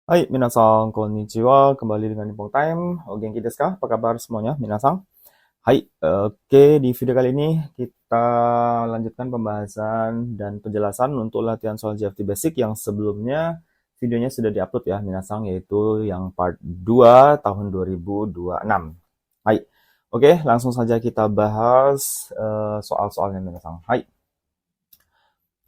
Hai, minasan, konnichiwa. Kembali dengan Nippon Time. O genki desu ka? Apa kabar semuanya, minasan? Hai, oke, di video kali ini kita lanjutkan pembahasan dan penjelasan untuk latihan soal JFT Basic yang sebelumnya videonya sudah diupload ya, minasan, yaitu yang part 2 tahun 2026. Hai, oke, langsung saja kita bahas soal-soalnya, minasan. Hai.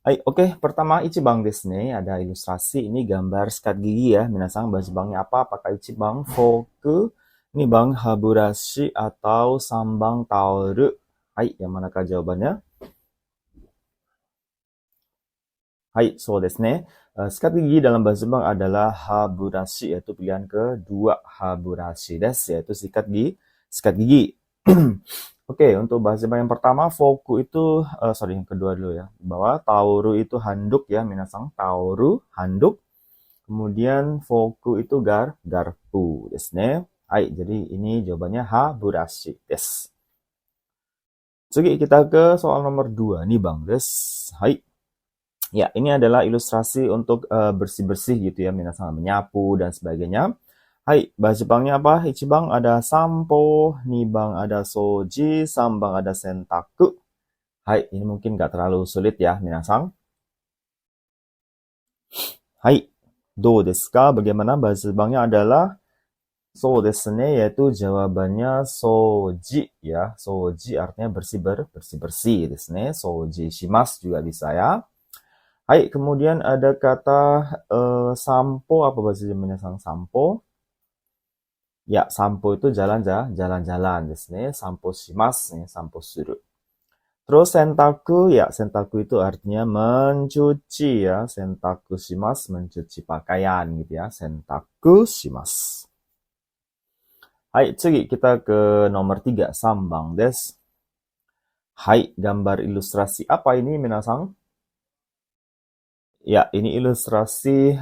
Hai, oke, pertama Ichibang desu ne. Ada ilustrasi, ini gambar sikat gigi ya. Minasang, bang apa? Apakah Ichibang foku, ini bang haburashi, atau sambang taoru? Hai, yang manakah jawabannya? Hai, so desu ne. Sikat gigi dalam bahasa Jepang adalah haburashi, yaitu pilihan kedua haburashi desu, yaitu sikat gigi. Sikat gigi. Oke, untuk bahasa Jepang yang pertama, foku itu, sorry, yang kedua dulu ya. Bahwa taoru itu handuk ya, minasang. Taoru, handuk. Kemudian foku itu garpu desu ne. Hai, jadi ini jawabannya haburashi desu. Oke, kita ke soal nomor 2 nih Bang Des. Hai. Ya, ini adalah ilustrasi untuk bersih-bersih gitu ya, minasan menyapu dan sebagainya. Hai, bahasa Jepangnya apa? Ichibang ada sampo, nibang ada soji, sambang ada sentaku. Hai, ini mungkin nggak terlalu sulit ya, minasan. Hai, do desu ka? Bagaimana bahasa Jepangnya adalah so desu ne, yaitu jawabannya soji ya. Soji artinya bersih-bersih desu ne. Soji shimasu juga bisa ya. Hai, kemudian ada kata sampo, apa bahasa Jepangnya sang sampo? Ya, sampo itu jalan-jalan desu ne. Sampo shimasu ne, sampo suru. Terus sentaku, ya sentaku itu artinya mencuci ya. Sentaku shimasu, mencuci pakaian gitu ya. Sentaku shimasu. Hai, tsugi kita ke nomor 3, sambang des. Hai, gambar ilustrasi apa ini, minasang? Ya, ini ilustrasi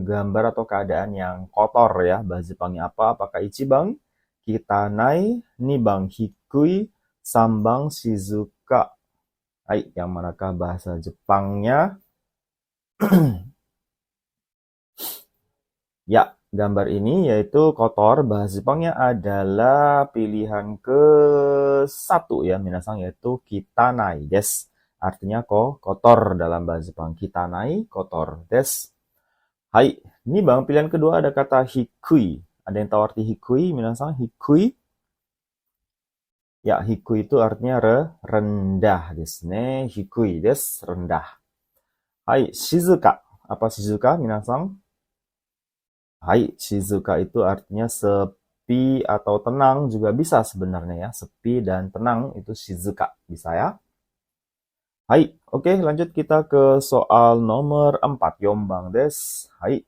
gambar atau keadaan yang kotor ya. Bahasa Jepangnya apa? Apakah ichibang, kitanai, nibang, hikui, sambang, shizuka? Hai, yang manakah bahasa Jepangnya? Ya, gambar ini yaitu kotor. Bahasa Jepangnya adalah pilihan ke satu ya, minasang, yaitu kitanai des. Artinya kotor dalam bahasa Jepang. Kitanai, kotor des. Hai, ini bang, pilihan kedua ada kata hikui. Ada yang tahu arti hikui, minasang? Hikui? Ya, hikui itu artinya rendah desu ne. Hikui des, rendah. Hai, shizuka. Apa shizuka, minasang? Hai, shizuka itu artinya sepi atau tenang juga bisa sebenarnya ya. Sepi dan tenang itu shizuka bisa ya. Hai, oke, lanjut kita ke soal nomor 4. Yombang des. Hai.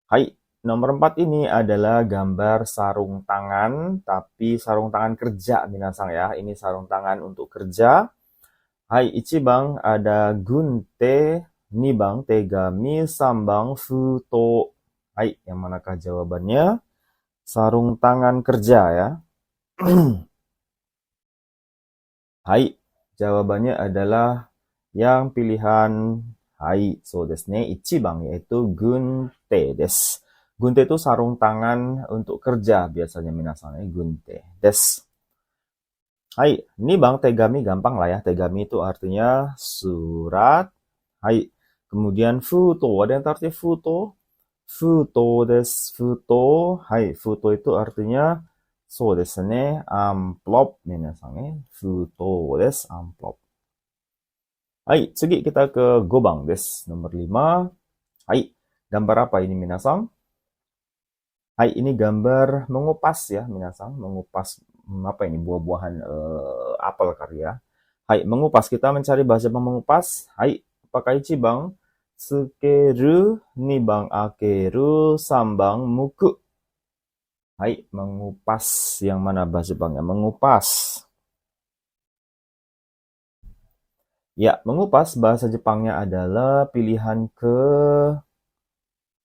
Hai, nomor 4 ini adalah gambar sarung tangan, tapi sarung tangan kerja minasang ya. Ini sarung tangan untuk kerja. Hai, ichibang ada gunte, nibang tegami, sambang futo. Hai, yang manakah jawabannya? Sarung tangan kerja ya. Hai, jawabannya adalah yang pilihan hai, so desu ne, ichibang, yaitu gunte desu. Gunte itu sarung tangan untuk kerja biasanya minasan ya, gunte desu. Hai, ini bang tegami gampang lah ya. Tegami itu artinya surat. Hai, kemudian futo, ada yang artinya futo? Futo desu, futo. Hai, futo itu artinya so desu ne, amplop minasan ya. Futo desu, amplop. Hai, tsugi kita ke gobang desu, nomor 5. Hai, gambar apa ini minasang? Hai, ini gambar mengupas ya minasang, mengupas apa ini, buah-buahan apel kali ya. Hai, mengupas, kita mencari bahasa mengupas. Hai, pakai cibang, sukeru, nibang akeru, sambang muku. Hai, mengupas, yang mana bahasa Jepangnya? Mengupas. Ya, mengupas bahasa Jepangnya adalah pilihan ke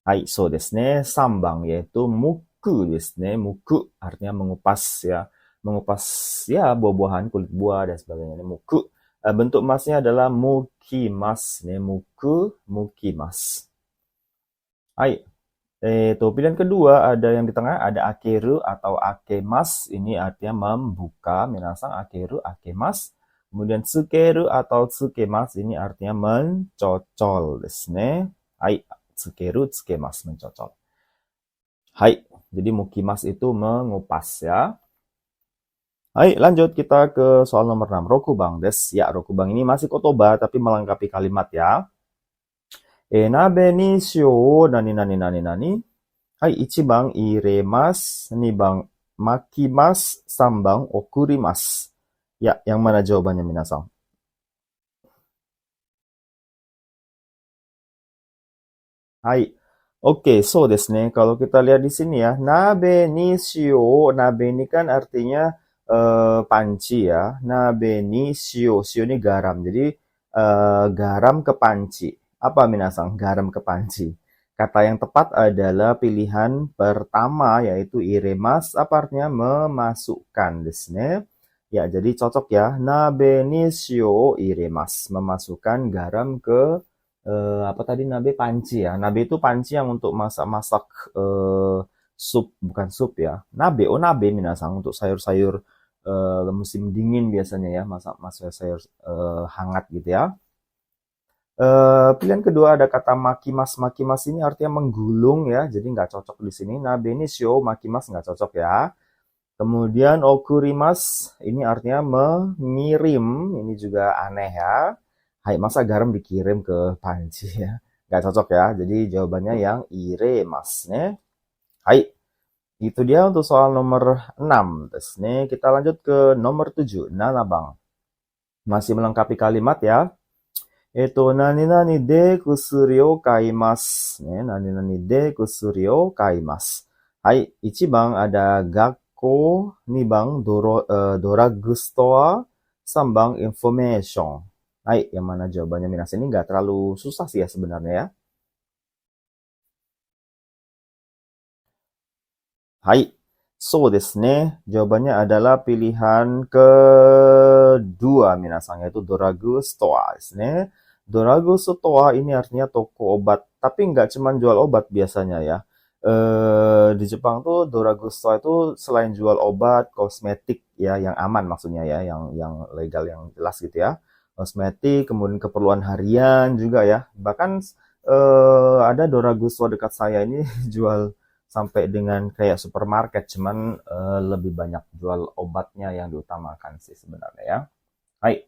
hai, so desu ne, sambang, yaitu muku desu ne. Muku artinya mengupas ya. Mengupas ya buah-buahan, kulit buah dan sebagainya. Muku. Bentuk masnya adalah mukimas ne. Muku, mukimas. Hai. Itu pilihan kedua ada yang di tengah ada akeru atau akemas. Ini artinya membuka. Minasang akeru, akemas. Kemudian tsukeru atau tsukemas ini artinya mencocol desu ne. Hai, tsukeru, tsukemas mencocol. Hai, jadi mukimas itu mengupas ya. Hai, lanjut kita ke soal nomor 6. Rokubang des. Ya, rokubang ini masih kotoba tapi melengkapi kalimat ya. Nabe ni shio nani nani nani nani. Hai, 1番入れます。2番巻きます。3番送ります。Ya, yang mana jawabannya minasang? Hai. Oke, so desu ne. Kalau kita lihat di sini ya, nabe ni shio. Nabe ini kan artinya panci ya. Nabe ni shio. Shio ini garam. Jadi garam ke panci. Apa minasang? Garam ke panci. Kata yang tepat adalah pilihan pertama yaitu iremas. Apa artinya? Memasukkan desu ne. Ya, jadi cocok ya. Nabe ni shio iremas. Memasukkan garam ke apa tadi nabe panci ya. Nabe itu panci yang untuk masak-masak sup, bukan sup ya. Nabe, oh nabe minasang untuk sayur-sayur musim dingin biasanya ya, masak sayur hangat gitu ya. Pilihan kedua ada kata makimas. Makimas ini artinya menggulung ya, jadi nggak cocok di sini. Nabe ni shio makimas nggak cocok ya. Kemudian okurimas ini artinya mengirim, ini juga aneh ya. Hai, masa garam dikirim ke panci ya? Nggak cocok ya. Jadi jawabannya yang iremas ne. Hai, itu dia untuk soal nomor 6. Terus nih kita lanjut ke nomor 7. Nanabang. Masih melengkapi kalimat ya. Nani nani de kusuri o kaimasu. Nani nani de kusuri o kaimasu. Hai, 1番 ada gakko, 2番 drugstore, 3番 information. Hai, yang mana jawabannya Minas? Ini nggak terlalu susah sih ya sebenarnya ya. Hai, so desu ne. Jawabannya adalah pilihan kedua minasang, yaitu doragu store desu ne. Doragu store ini artinya toko obat, tapi nggak cuma jual obat biasanya ya. Di Jepang tuh doragu store itu selain jual obat, kosmetik ya, yang aman maksudnya ya, yang legal, yang jelas gitu ya. Kosmetik, kemudian keperluan harian juga ya. Bahkan ada doragu store dekat saya ini jual sampai dengan kayak supermarket, cuman lebih banyak jual obatnya yang diutamakan sih sebenarnya ya. Hai,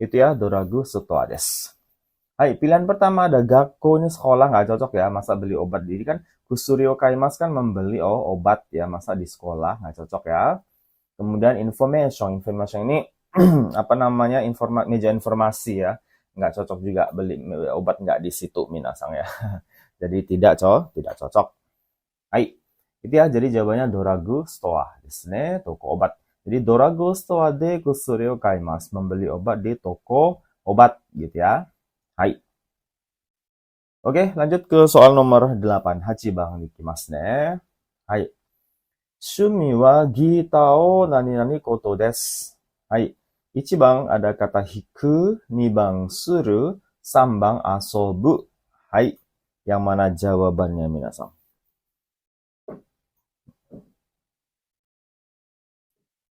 itu ya doragu soto des. Hai, pilihan pertama ada gakko, ini sekolah nggak cocok ya, masa beli obat. Jadi kan kusurio kaimas kan membeli obat ya, masa di sekolah nggak cocok ya. Kemudian information ini apa namanya, meja informasi ya, nggak cocok juga beli obat nggak di situ minasang ya. Jadi tidak cocok. Hai, itu ya, jadi jawabannya doragu stoa desu ne, toko obat. Jadi doragu stoa de kusuri o kaimasu, membeli obat di toko obat gitu ya. Hai. Oke, lanjut ke soal nomor 8. Hachibang ikimasu ne. Hai. Shumi wa gita o nani nani koto desu. Hai. 1番 ada kata hiku, 2番 suru, 3番 asobu. Hai. Yang mana jawabannya minasang?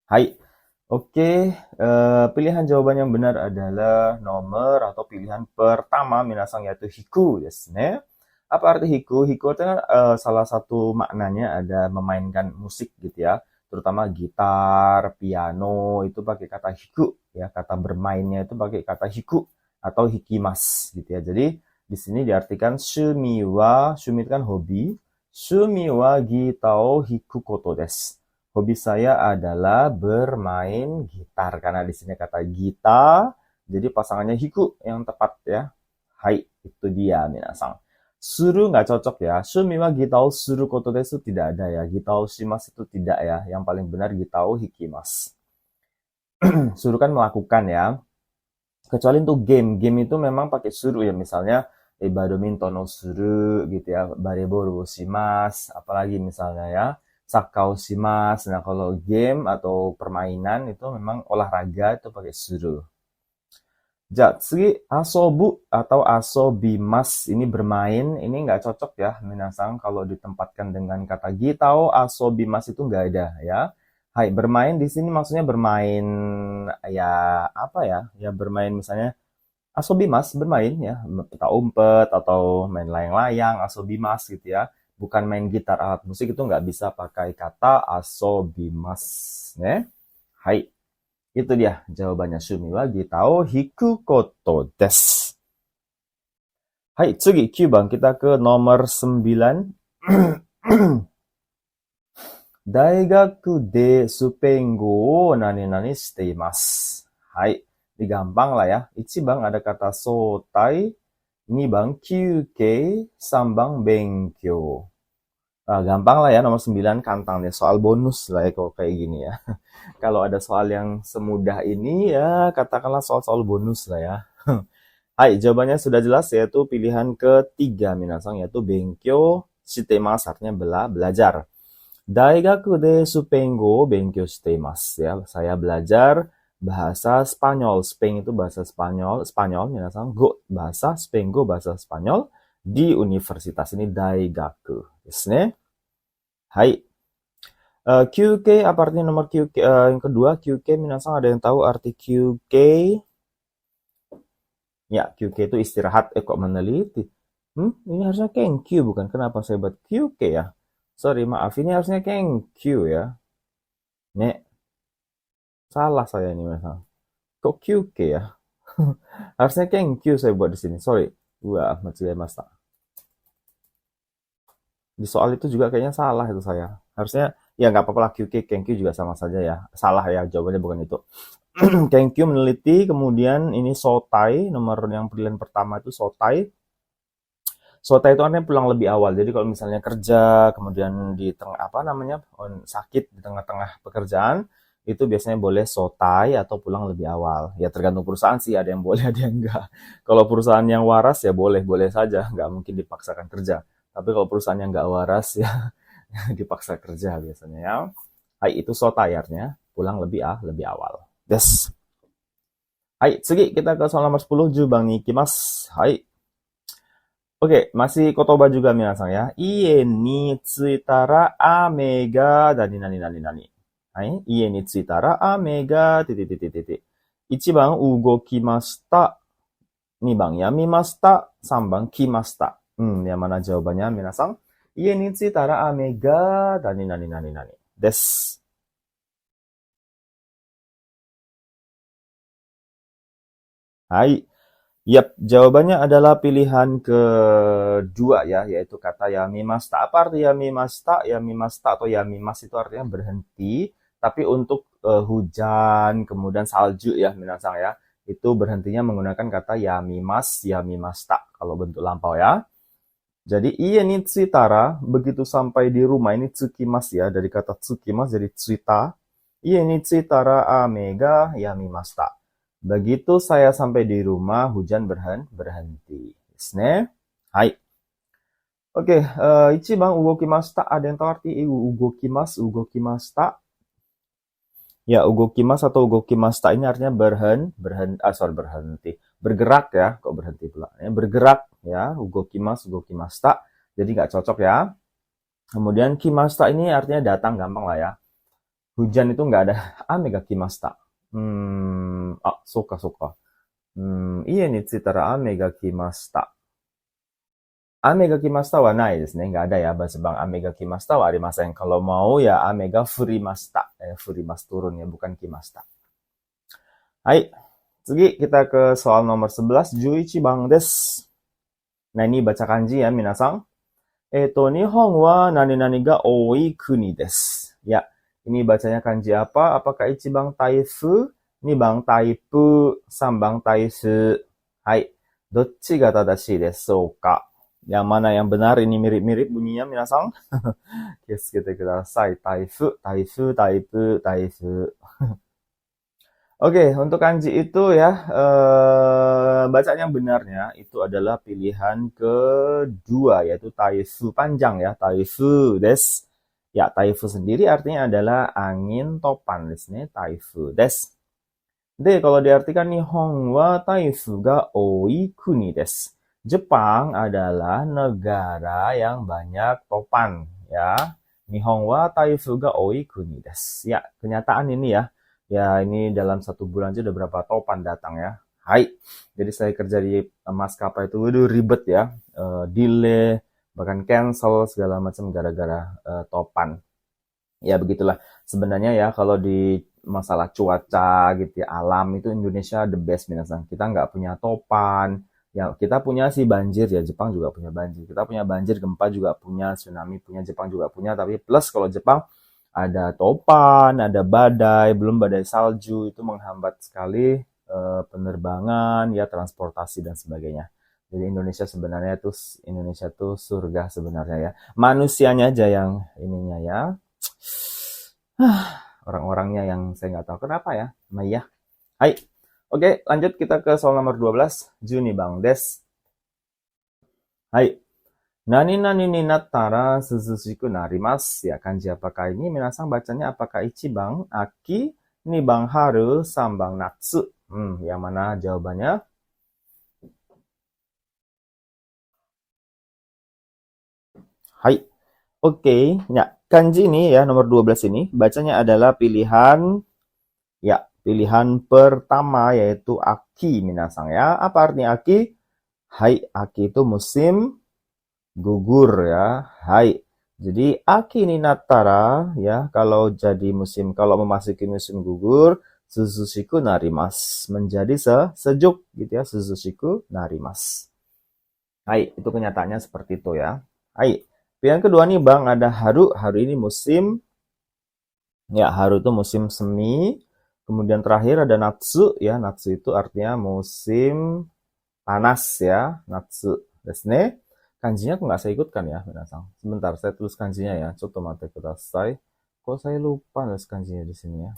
Hai. Oke, pilihan jawaban yang benar adalah nomor atau pilihan pertama minasang, yaitu hiku desu ne. Apa arti hiku? Hiku itu kan salah satu maknanya ada memainkan musik gitu ya. Terutama gitar, piano itu pakai kata hiku ya. Kata bermainnya itu pakai kata hiku atau hikimas gitu ya. Jadi di sini diartikan shumi itu kan hobi. Shumi wa gita o hiku koto desu. Hobi saya adalah bermain gitar, karena di sini kata gita, jadi pasangannya hiku yang tepat ya. Hai, itu dia minasang. Suru nggak cocok ya. Shumi wa gitao suru koto desu tidak ada ya. Gitao shimasu itu tidak ya. Yang paling benar gitao hikimasu. Suru kan melakukan ya. Kecuali untuk game. Game itu memang pakai suru ya. Misalnya badminton no suru gitu ya. Bareboru shimasu. Apalagi misalnya ya. Sakau shimasu. Nah, kalau game atau permainan itu memang olahraga itu pakai suru. Ja, tsugi, asobu atau asobimas. Ini bermain, ini nggak cocok ya, minasang. Kalau ditempatkan dengan kata gitao, asobimas itu nggak ada ya. Hai, bermain di sini maksudnya bermain, ya apa ya? Ya bermain misalnya asobimas, bermain ya, petak umpet atau main layang-layang, asobimas gitu ya. Bukan main gitar alat musik itu nggak bisa pakai kata asobimas. Ne? Hai. Itu dia jawabannya Shumi wa gita o hiku koto desu. Hai, tsugi 9 番. Kita ke nomor 9. 大学でスペイン語を何々しています。はい。Ini gampang lah ya. 1番 ada kata sotai, 2番 kyukei, 3番 benkyou. Gampang lah ya, nomor 9 kantang deh. Soal bonus lah ya kalau kayak gini ya. Kalau ada soal yang semudah ini ya katakanlah soal-soal bonus lah ya. Hai, jawabannya sudah jelas yaitu pilihan ketiga minasang yaitu benkyou shitemasu artinya belajar. Daigaku de Supengo benkyou shitemasu ya. Saya belajar bahasa Spanyol. Spain itu bahasa Spanyol minasang. Go bahasa Spengo bahasa Spanyol di universitas ini daigaku desu ne. Hai. QK apa artinya nomor QK? Yang kedua QK minasang ada yang tahu arti QK? Ya, QK itu istirahat. Kok meneliti? Ini harusnya Kenkyu bukan? Kenapa saya buat QK ya? Sorry, maaf. Ini harusnya Kenkyu ya. Nek. Salah saya ini minasang. Kok QK ya? Harusnya Kenkyu saya buat di sini. Sorry. Wah, matsugayamashita. Di soal itu juga kayaknya salah itu saya. Harusnya ya nggak apa-apa lah, QK, Kenkyu juga sama saja ya. Salah ya, jawabannya bukan itu. Kenkyu meneliti, kemudian ini sotai, nomor yang pilihan pertama itu sotai. Sotai itu artinya pulang lebih awal. Jadi kalau misalnya kerja, kemudian di tengah sakit di tengah-tengah pekerjaan, itu biasanya boleh sotai atau pulang lebih awal. Ya tergantung perusahaan sih, ada yang boleh, ada yang enggak. Kalau perusahaan yang waras ya boleh saja, nggak mungkin dipaksakan kerja. Tapi kalau perusahaan yang nggak waras ya dipaksa kerja biasanya ya. Hai, itu sotai artinya pulang lebih awal. Des. Hai, tsugi kita ke soal nomor 10, jubang ni ikimasu. Hai. Oke, masih kotoba juga minasang ya. Ie ni tsuitara ame ga nani nani nani nani. Hai, ie ni tsuitara ame ga titik. 1番動きました。2番やみました。3番来ました。yang mana jawabannya minasang? Ie ni tsuitara ame ga nani nani nani nani desu. Hai. Yap, jawabannya adalah pilihan kedua ya, yaitu kata yamimashita. Apa arti yamimashita? Yamimashita atau yamimas itu artinya berhenti, tapi untuk hujan, kemudian salju ya, minasang ya. Itu berhentinya menggunakan kata yamimashita kalau bentuk lampau ya. Jadi iya ni tsuitara, begitu sampai di rumah ini tsukimas ya, dari kata tsukimas jadi tsuita. Iya ni tsuitara ame ga yamimashita. Begitu saya sampai di rumah, hujan berhenti. Desu ne. Hai. Oke, ichiban ugokimashita. Ada yang tahu arti ugokimashita? Ya, ugokimas atau ugokimashita ini artinya berhenti. Bergerak ya, kok berhenti pula. Bergerak ya, ugokimashita. Jadi nggak cocok ya. Kemudian kimashita ini artinya datang, gampang lah ya. Hujan itu nggak ada ame ga kimashita. Soka. Ie ni tsuitara ame ga kimashita. Ame ga kimashita wa nai desu ne. Nggak ada ya, bahasa bang ame ga kimashita wa arimasen. Kalau mau ya ame ga furimashita. Furimas turun ya, bukan kimashita. Hai. Tsugi kita ke soal nomor 11, 11 bang desu. Nah ini baca kanji ya minasang. Nihon wa nani nani ga oi kuni desu. Ya. Ini bacanya kanji apa? Apakah ichibang taifu, nibang taipu, sambang taisu? Hai, dochi ga tadashi desu ka? Yang mana yang benar? Ini mirip-mirip bunyinya minasang. Kisuke kudasai. Taifu, taipu. Oke, untuk kanji itu ya, bacaan yang benarnya itu adalah pilihan kedua, yaitu taifu panjang ya, taifu desu. Ya, taifu sendiri artinya adalah angin topan desu ne, taifu desu. Kalau diartikan Nihon wa taifu ga oi kuni desu. Jepang adalah negara yang banyak topan, ya. Nihon wa taifu ga oi kuni desu. Ya, kenyataan ini ya. Ya, ini dalam 1 bulan aja udah berapa topan datang ya. Hai. Jadi saya kerja di maskapai itu waduh ribet ya. Delay, bahkan cancel segala macam gara-gara topan. Ya begitulah. Sebenarnya ya kalau di masalah cuaca gitu ya, alam itu Indonesia the best minasan. Kita nggak punya topan. Ya kita punya sih banjir ya, Jepang juga punya banjir. Kita punya banjir, gempa juga punya, tsunami punya, Jepang juga punya. Tapi plus kalau Jepang ada topan, ada badai, belum badai salju itu menghambat sekali penerbangan, ya transportasi dan sebagainya. Jadi Indonesia tuh surga sebenarnya ya. Manusianya aja yang ininya ya. Orang-orangnya yang saya nggak tahu kenapa ya. Maya. Hai. Oke, lanjut kita ke soal nomor 12. Juni Bang Des. Hai. Nani nani ni nattara suzushiku narimasu. Ya, kanji apakah ini? Minasang bacanya apakah ichibang aki, nibang haru, sambang natsu? Yang mana jawabannya? Hai. Oke, ya, kanji ini ya nomor 12 ini bacanya adalah pilihan pertama yaitu aki minasang ya. Apa artinya aki? Hai, aki itu musim gugur ya. Hai. Jadi aki ni natara ya kalau memasuki musim gugur suzushiku narimas menjadi sejuk gitu ya, suzushiku narimas. Hai, itu kenyataannya seperti itu ya. Hai. Pilihan kedua nih Bang ada haru. Haru ini musim ya, haru itu musim semi. Kemudian terakhir ada natsu ya. Natsu itu artinya musim panas ya. Natsu desu ne. Kanjinya aku nggak saya ikutkan ya, minasang. Sebentar, saya tulis kanjinya ya. Coba mate kudasai. Kok saya lupa nulis kanjinya di sini ya.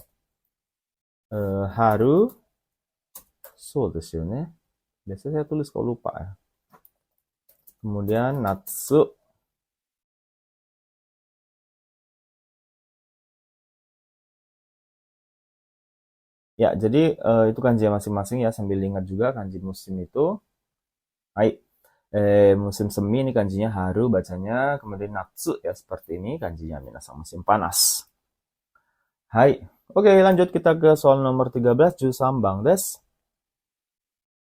Haru. So desu yo ne. Biasanya saya tulis kok lupa ya. Kemudian natsu. Ya, jadi itu kanji masing-masing ya, sambil ingat juga kanji musim itu. Hai. Musim semi ini kanjinya haru bacanya, kemudian natsu ya seperti ini kanjinya minasang musim panas. Hai. Oke, lanjut kita ke soal nomor 13 Jusambang des.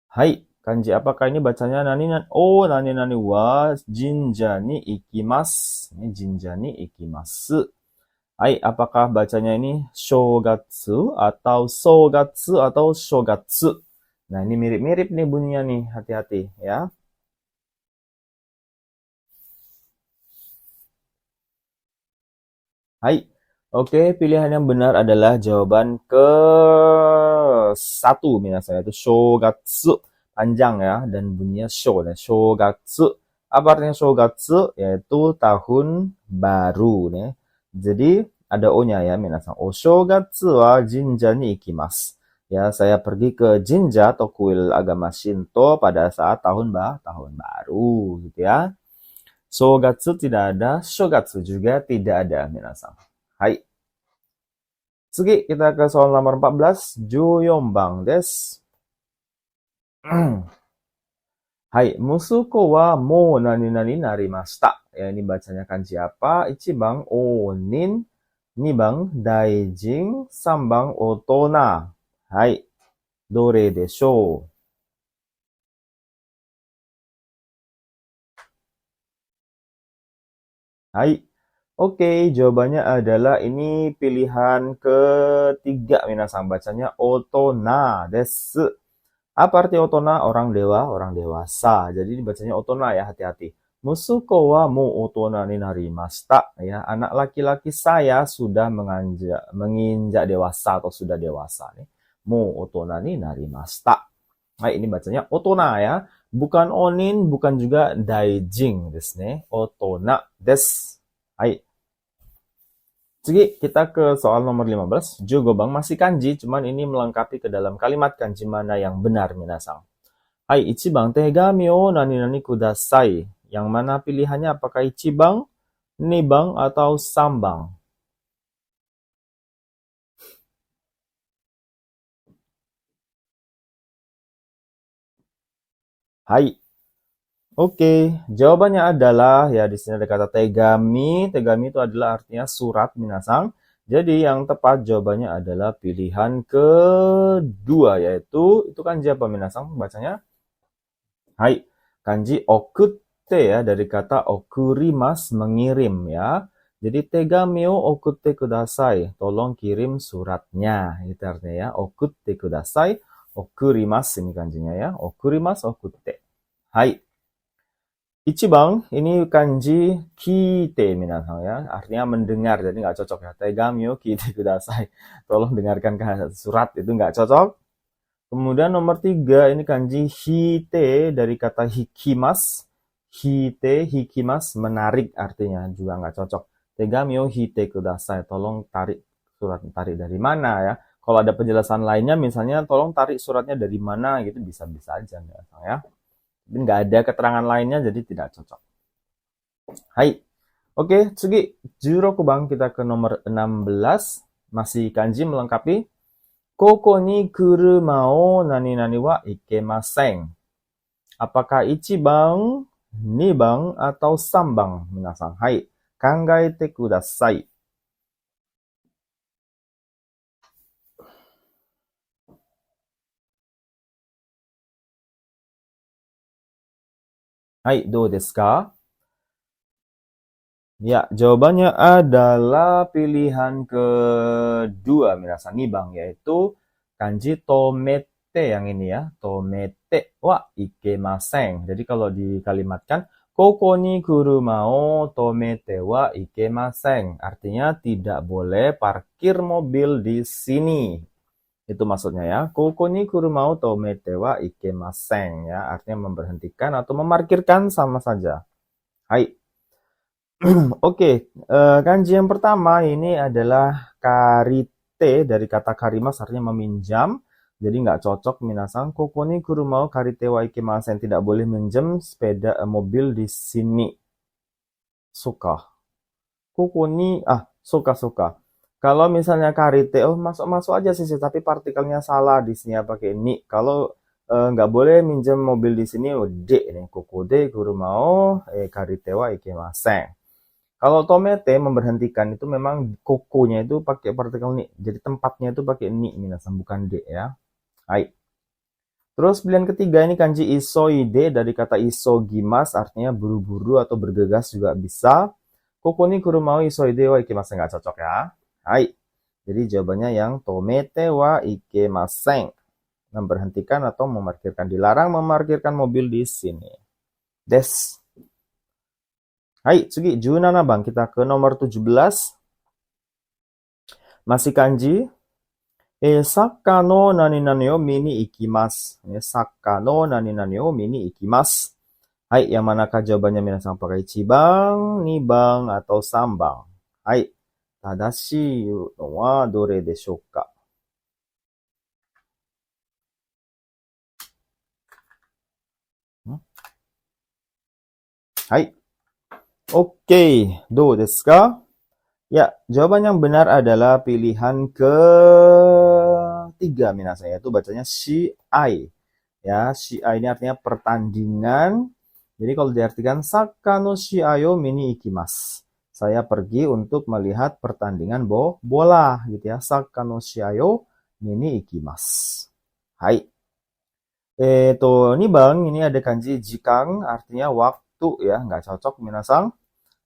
Hai, kanji apakah ini bacanya nani nani wa jinja ni ikimasu. Ini jinja ni ikimasu. Hai, apakah bacanya ini shogatsu atau sogatsu atau shogatsu? Nah, ini mirip-mirip nih bunyinya nih, hati-hati ya. Hai. Oke, pilihan yang benar adalah jawaban ke satu minasanya itu shogatsu. Panjang ya dan bunyinya sho dan shogatsu. Apa artinya shogatsu? Yaitu tahun baru nih. Jadi ada o-nya ya minasang. O shogatsu wa jinja ni ikimasu. Ya, saya pergi ke jinja atau kuil agama Shinto pada saat tahun baru gitu ya. Shogatsu tidak ada, shogatsu juga tidak ada minasang. Hai. Tsugi, kita ke soal nomor 14. Juyombang desu. Hai, musuko wa mou nani nani narimashita. Ya, ini bacanya kanji apa? Ichibang onin, nibang daijin, sambang otona. Hai, dore deshou? Hai. Oke, jawabannya adalah ini pilihan ketiga minasang bacanya otona desu. Apa arti otona? Orang dewasa. Jadi ini bacanya otona ya, hati-hati. Musuko wa mo otona ni narimashita. Ya, anak laki-laki saya sudah menginjak dewasa atau sudah dewasa nih. Mo otona ni narimashita. Nah, ini bacanya otona ya. Bukan onin, bukan juga daijing desu ne. Otona desu. Hai. Jadi kita ke soal nomor 15. Jogobang masih kanji, cuman ini melengkapi ke dalam kalimat kanji mana yang benar minasang. Hai, ichibang tegami o nani nani kudasai. Yang mana pilihannya apakah ichibang, nibang, atau sambang? Hai. Oke, jawabannya adalah ya di sini ada kata tegami. Tegami itu adalah artinya surat minasang. Jadi yang tepat jawabannya adalah pilihan kedua yaitu itu kanji apa minasang bacanya? Hai, kanji okutte ya dari kata okurimas mengirim ya. Jadi tegami o okutte kudasai, tolong kirim suratnya. Itu artinya ya, okutte kudasai, okurimas ini kanjinya ya. Okurimas okutte. Hai. Ichibang ini kanji kite minasang ya, artinya mendengar, jadi nggak cocok ya. Tegami o kite kudasai, tolong dengarkan surat itu nggak cocok. Kemudian nomor 3 ini kanji hite dari kata hikimas. Hite, hikimas, menarik artinya juga nggak cocok. Tegami o hite kudasai, tolong tarik surat, tarik dari mana ya. Kalau ada penjelasan lainnya misalnya tolong tarik suratnya dari mana gitu bisa-bisa aja ya. Nggak ada keterangan lainnya jadi tidak cocok. Hai. Oke, tsugi 16 bang kita ke nomor 16. Masih kanji melengkapi. Koko ni kuruma o nani nani wa ikemasen. Apakah 1 bang, 2 bang, atau 3 bang? Minasan. Hai. Kangaete kudasai. Hai, do desu ka? Ya, jawabannya adalah pilihan kedua, minasan nih bang, yaitu kanji tomete yang ini ya, tomete wa ikemasen. Jadi kalau dikalimatkan, koko ni kuruma o tomete wa ikemasen. Artinya tidak boleh parkir mobil di sini. Itu maksudnya ya. Koko ni kuruma o tomete wa ikemasen ya, artinya memberhentikan atau memarkirkan sama saja. Hai. Oke, kanji yang pertama ini adalah karite dari kata karimas artinya meminjam. Jadi nggak cocok minasan. Koko ni kuruma o karite wa ikemasen. Tidak boleh minjem sepeda mobil di sini. Suka. Koko ni suka. Kalau misalnya karite, oh masuk aja sih, tapi partikelnya salah di sini ya pakai ni. Kalau nggak boleh minjem mobil di sini, de nih. Koko de kuruma o karite wa ikemasen. Kalau tomete memberhentikan itu memang kokonya itu pakai partikel ni. Jadi tempatnya itu pakai ni minasan bukan de ya. Hai. Terus pilihan ketiga ini kanji isoide dari kata isogimas artinya buru-buru atau bergegas juga bisa. Koko ni kurumau isoide wa ikemasen nggak cocok ya. Hai. Jadi jawabannya yang tomete wa ikemasen. Memberhentikan atau memarkirkan, dilarang memarkirkan mobil di sini. Des. Hai, tsugi 17 bang, kita ke nomor 17. Masih kanji. Sakka no nani nani o mini ikimasu. Sakka no nani nani o mini ikimasu. Hai, yang manakah jawabannya minasan? Apakah 1 bang, 2 bang, atau 3 bang? Hai, tadashi no wa dore deshou ka? Hai. Oke, do desu ka? Ya, jawaban yang benar adalah pilihan ketiga minasan, yaitu bacanya shiai. Ya, shiai ini artinya pertandingan. Jadi kalau diartikan Sakka no shiai o mini ikimasu. Saya pergi untuk melihat pertandingan bola gitu ya. Sakka no shiai o mini ikimasu. Hai. 2 bang, ini ada kanji jikang, artinya waktu ya, nggak cocok minasan.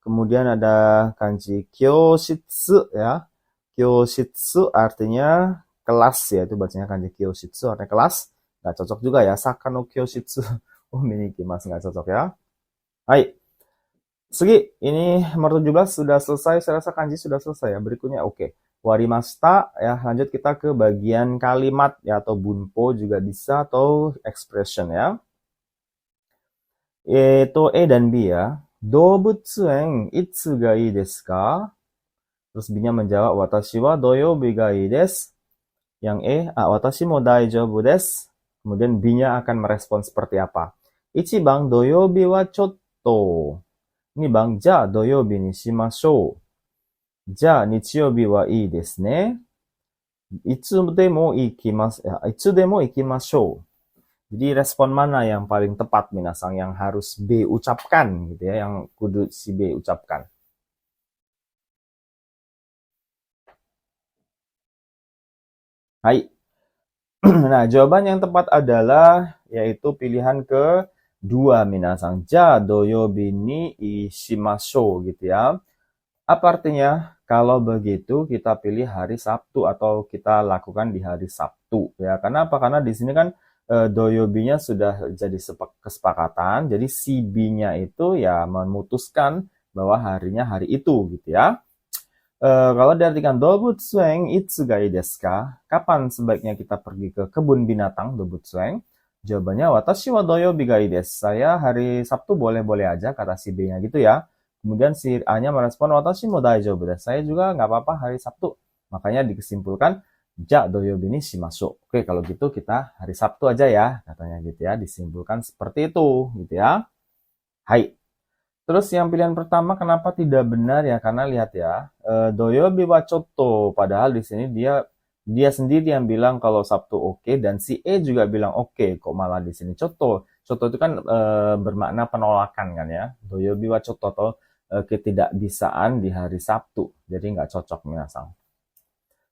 Kemudian ada kanji kyoshitsu ya. Kyoshitsu artinya kelas ya, itu bacanya kanji kyoshitsu artinya kelas. Nggak cocok juga ya, Sakka no kyoshitsu. Oh, mini ikimasu nggak cocok ya. Hai. Segi, ini nomor 17 sudah selesai. Saya rasa kanji sudah selesai ya. Berikutnya oke. Warimashita ya. Lanjut kita ke bagian kalimat ya, atau bunpo juga bisa, atau expression ya. Itu E dan B ya. Dobutsuen itsu ga ii desu ka? Terus B-nya menjawab, watashi wa doyoubi ga ii desu. Yang E, watashi mo daijoubu desu. Kemudian B-nya akan merespon seperti apa? 1 bang, doyoubi wa chotto. 2 bang, ja doyoubi ni shimashou. Ja nichiyoubi wa ii desu ne. Itsu demo ikimashou. Jadi respon mana yang paling tepat minasang yang harus B ucapkan gitu ya, yang kudu si B ucapkan. Hai. Nah, jawaban yang tepat adalah yaitu pilihan kedua minasang. Ja doyobi ni ishimashou gitu ya. Apa artinya? Kalau begitu kita pilih hari Sabtu atau kita lakukan di hari Sabtu ya. Karena apa? Karena di sini kan doyobinya sudah jadi kesepakatan. Jadi si B-nya itu ya memutuskan bahwa harinya hari itu gitu ya. Kalau diartikan dobutsueng itsugai desu ka? Kapan sebaiknya kita pergi ke kebun binatang dobutsueng? Jawabannya watashi wa doyobi ga ii desu. Saya hari Sabtu boleh-boleh aja kata si B-nya gitu ya. Kemudian si A-nya merespon watashi mo daijoubu desu. Saya juga nggak apa-apa hari Sabtu. Makanya disimpulkan ja doyobi ni shimashou. Oke, kalau gitu kita hari Sabtu aja ya, katanya gitu ya. Disimpulkan seperti itu gitu ya. Hai. Terus yang pilihan pertama kenapa tidak benar ya? Karena lihat ya, doyobi wa chotto. Padahal di sini dia sendiri yang bilang kalau Sabtu oke dan si E juga bilang oke. Kok malah di sini chotto? Chotto itu kan bermakna penolakan kan ya. Doyobi wa chotto atau ketidakbisaan di hari Sabtu. Jadi nggak cocok minasang.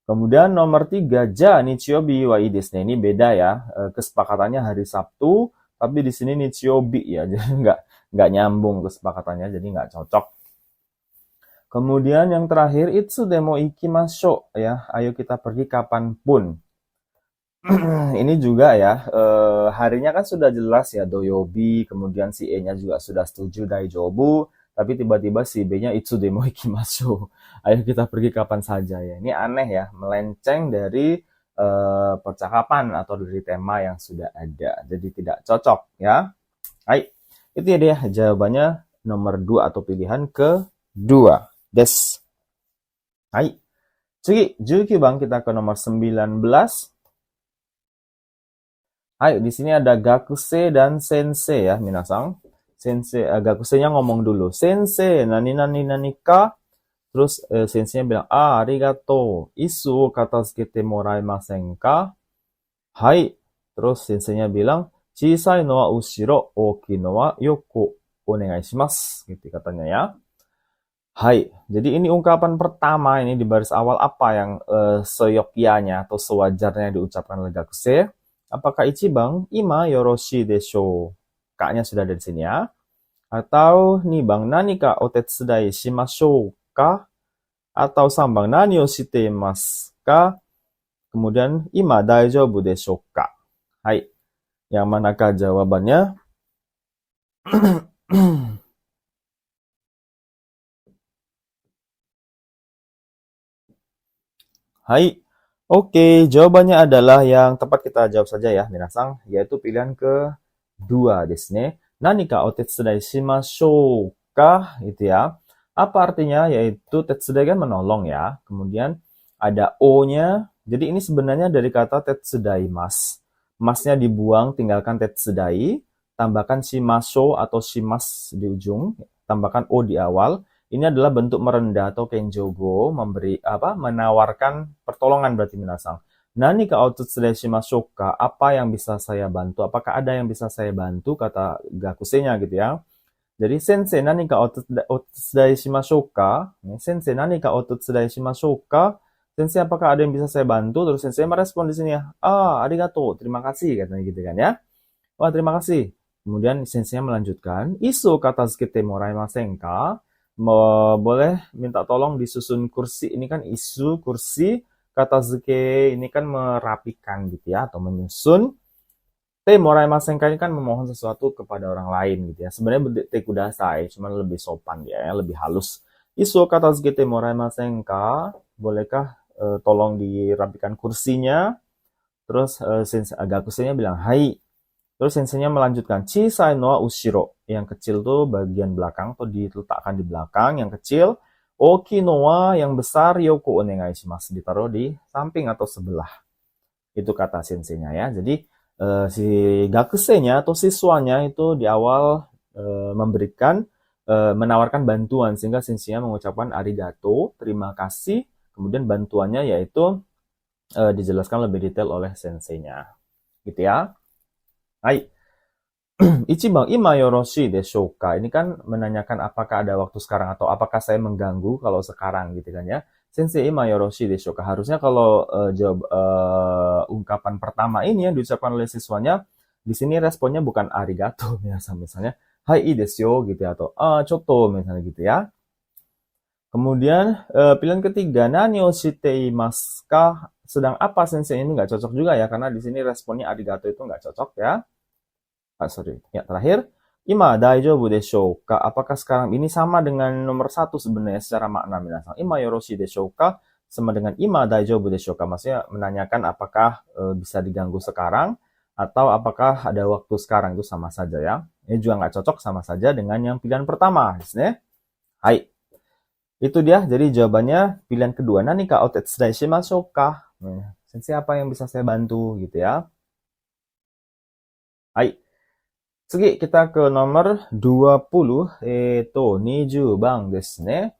Kemudian nomor 3, ja nichiyobi wa ii desu. Ini beda ya. Kesepakatannya hari Sabtu, tapi di sini nichiyobi ya. Jadi nggak nyambung kesepakatannya, jadi nggak cocok. Kemudian yang terakhir, itsu demo ikimashou ya. Ayo kita pergi kapanpun. Ini juga ya, harinya kan sudah jelas ya, doyobi, kemudian si E-nya juga sudah setuju daijoubu, tapi tiba-tiba si B-nya itsu demo ikimashou. Ayo kita pergi kapan saja ya. Ini aneh ya, melenceng dari percakapan atau dari tema yang sudah ada. Jadi tidak cocok ya. Hai, itu ya dia jawabannya nomor 2 atau pilihan kedua. Des. Hai. Tsugi, 19 bang kita ke nomor 19. Hai, di sini ada gakuse dan sensei ya, minasang. Sensei, gakusenya ngomong dulu. Sensei, nani nani nani ka? Terus senseinya bilang, arigato. Isu katazukete moraimasen ka? Hai. Terus senseinya bilang, chisai no wa ushiro, oki no wa yoko onegai shimasu. Gitu katanya ya. Hai. Jadi ini ungkapan pertama ini di baris awal apa yang seyogyanya atau sewajarnya diucapkan oleh gakuse? Apakah ichibang ima yoroshi desho? Kaknya sudah ada di sini ya. Atau nibang nani ka otetsudai shimashou ka? Atau sambang nani o shite imasu ka? Kemudian ima daijoubu desho ka? Hai. Yang manakah jawabannya? Hai. Oke, jawabannya adalah yang tepat kita jawab saja ya, minasang, yaitu pilihan kedua desu ne. Nani ka o tetsudai shimashou ka? Itu ya. Apa artinya? Yaitu tetsudai kan menolong ya. Kemudian ada o-nya. Jadi ini sebenarnya dari kata tetsudai mas. Masnya dibuang, tinggalkan tetsudai. Tambahkan shimashou atau shimas di ujung. Tambahkan o di awal. Ini adalah bentuk merendah atau kenjogo, menawarkan pertolongan berarti minasang. Nani ka otsutsudai shimashou ka? Apa yang bisa saya bantu? Apakah ada yang bisa saya bantu? Kata gakusenya gitu ya. Jadi sensei nani ka otsutsudai shimashou ka? Sensei nani ka otsutsudai shimashou ka? Sensei apakah ada yang bisa saya bantu? Terus sensei merespon di sini ya. Arigato, terima kasih katanya gitu kan ya. Wah, terima kasih. Kemudian sensei melanjutkan, isu katazukete moraimasen ka? Boleh minta tolong disusun kursi. Ini kan isu kursi, katazuke ini kan merapikan gitu ya atau menyusun. Te moraimasen ka ini kan memohon sesuatu kepada orang lain gitu ya. Sebenarnya te kudasai, cuma lebih sopan ya, lebih halus. Isu katazuke te moraimasen ka? Bolehkah tolong dirapikan kursinya? Terus gakusenya bilang hai. Terus senseinya melanjutkan, chisai no ushiro. Yang kecil tuh bagian belakang, atau diletakkan di belakang, yang kecil. Oki no wa, yang besar, yoko onegai shimasu. Ditaruh di samping atau sebelah. Itu kata senseinya ya. Jadi si gakusenya atau siswanya itu di awal menawarkan bantuan. Sehingga senseinya mengucapkan arigato, terima kasih. Kemudian bantuannya yaitu dijelaskan lebih detail oleh senseinya. Gitu ya. Hai. Ichibang, ima yoroshi deshouka. Ini kan menanyakan apakah ada waktu sekarang atau apakah saya mengganggu kalau sekarang gitu kan ya. Sensei ima yoroshi deshouka. Harusnya kalau jawab ungkapan pertama ini yang diucapkan oleh siswanya, di sini responnya bukan arigato biasa misalnya, hai ii desu yo gitu ya, atau chotto misalnya gitu ya. Kemudian pilihan ketiga, nani o shite imasu ka? Sedang apa sensei ini nggak cocok juga ya, karena di sini responnya arigato itu nggak cocok ya. Sorry. Ya, terakhir. Ima daijoubu deshou ka? Apakah sekarang ini sama dengan nomor satu sebenarnya secara makna minasan. Ima yoroshi deshou ka? Sama dengan ima daijoubu deshou ka? Maksudnya menanyakan apakah bisa diganggu sekarang atau apakah ada waktu sekarang, itu sama saja ya. Ini juga nggak cocok, sama saja dengan yang pilihan pertama. Hai. Itu dia, jadi jawabannya pilihan kedua. Nani ka o tetsudai shimashou ka? Sensei apa yang bisa saya bantu gitu ya. Hai. 次、kita ke nomor 20. 20番ですね。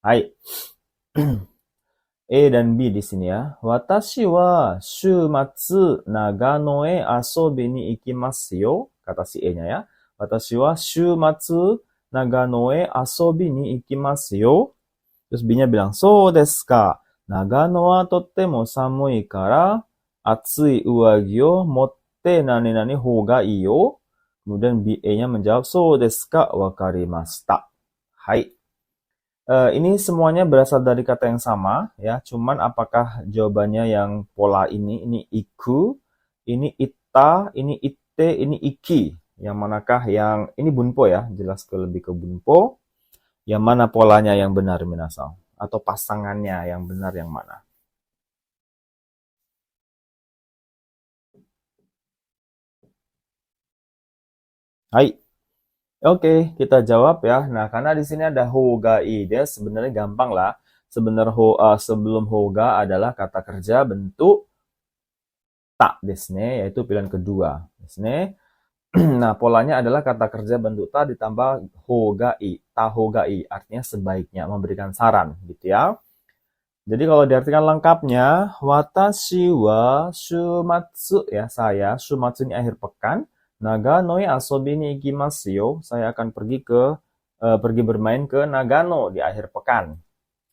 はい。A dan B di sini ya. Watashi wa shumatsu Nagano e asobi ni ikimasu yo. Kata si E-nya ya. Watashi wa shumatsu Nagano e asobi ni ikimasu yo. Terus B-nya bilang, so desu ka. Nagano wa tottemo samui kara atsui uwagi o motte nani nani hou ga ii yo. Kemudian BA-nya menjawab, so desu ka wakarimashita. Hai. Ini semuanya berasal dari kata yang sama, ya. Cuman apakah jawabannya yang pola ini iku, ini ita, ini ite, ini iki. Yang manakah yang, ini bunpo ya, jelas lebih ke bunpo. Yang mana polanya yang benar, minasan? Atau pasangannya yang benar yang mana? Hai. Oke, kita jawab ya. Nah, karena di sini ada hoga ide, sebenarnya gampang lah. Sebenarnya sebelum hoga adalah kata kerja bentuk ta desu ne, yaitu pilihan kedua. Desu ne. Nah, polanya adalah kata kerja bentuk ta ditambah hogai, ta hogai, artinya sebaiknya, memberikan saran gitu ya. Jadi kalau diartikan lengkapnya, watashi wa shumatsu, ya saya, shumatsu ini akhir pekan, Nagano e asobi ni ikimasu yo. Saya akan pergi bermain ke Nagano di akhir pekan.